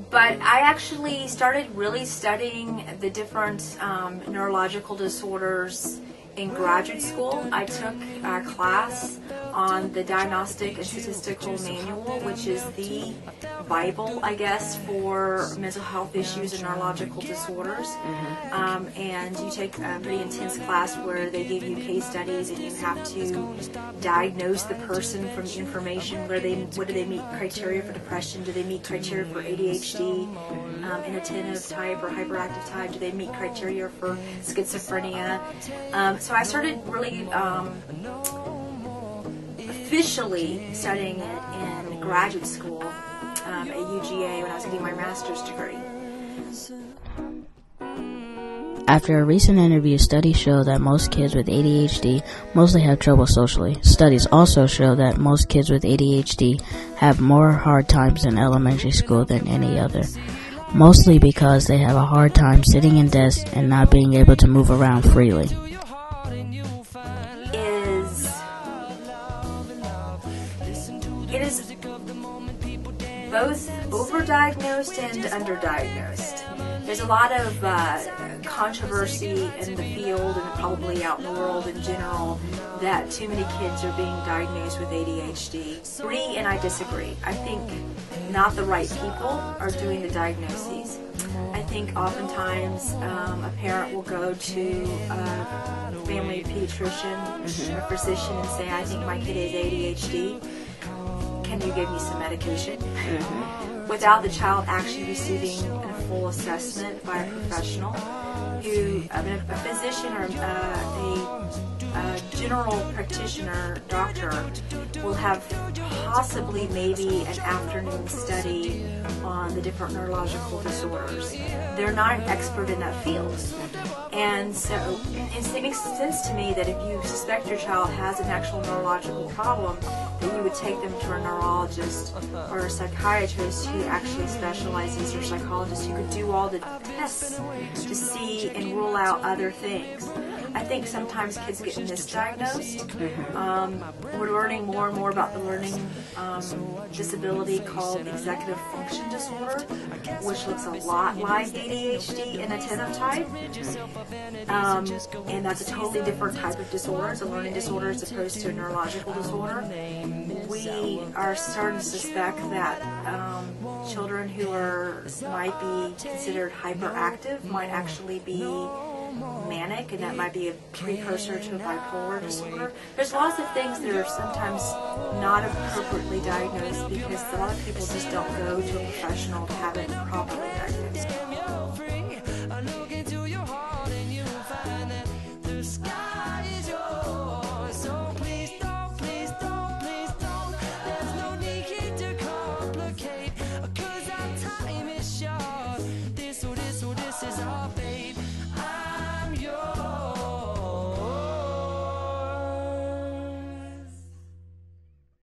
But I actually started really studying the different neurological disorders in graduate school. I took a class on the Diagnostic and Statistical Manual, which is the Bible, I guess, for mental health issues and neurological disorders. And you take a pretty intense class where they give you case studies and you have to diagnose the person from the information. What do they meet criteria for depression? Do they meet criteria for ADHD, inattentive type or hyperactive type? Do they meet criteria for schizophrenia? So I started really officially studying it in graduate school at UGA when I was getting my master's degree. After a recent interview, studies show that most kids with ADHD mostly have trouble socially. Studies also show that most kids with ADHD have more hard times in elementary school than any other, mostly because they have a hard time sitting in desks and not being able to move around freely. It is both overdiagnosed and underdiagnosed. There's a lot of controversy in the field and probably out in the world in general that too many kids are being diagnosed with ADHD. Agree and I disagree. I think not the right people are doing the diagnoses. I think oftentimes a parent will go to a family pediatrician or physician and say, I think my kid has ADHD. Can you give me some medication? Without the child actually receiving a full assessment by a professional who, a physician or a general practitioner, doctor, will have possibly maybe an afternoon study on the different neurological disorders. They're not an expert in that field. And so it makes sense to me that if you suspect your child has an actual neurological problem, that you would take them to a neurologist or a psychiatrist who actually specializes, or psychologist who could do all the tests to see and rule out other things. I think sometimes kids get misdiagnosed. We're learning more and more about the learning disability called executive function disorder, which looks a lot like ADHD and attentive type. And that's a totally different type of disorder. It's a learning disorder as opposed to a neurological disorder. We are starting to suspect that children who might be considered hyperactive might actually be manic, and that might be a precursor to a bipolar disorder. There's lots of things that are sometimes not appropriately diagnosed because a lot of people just don't go to a professional to have it properly diagnosed. This is our baby.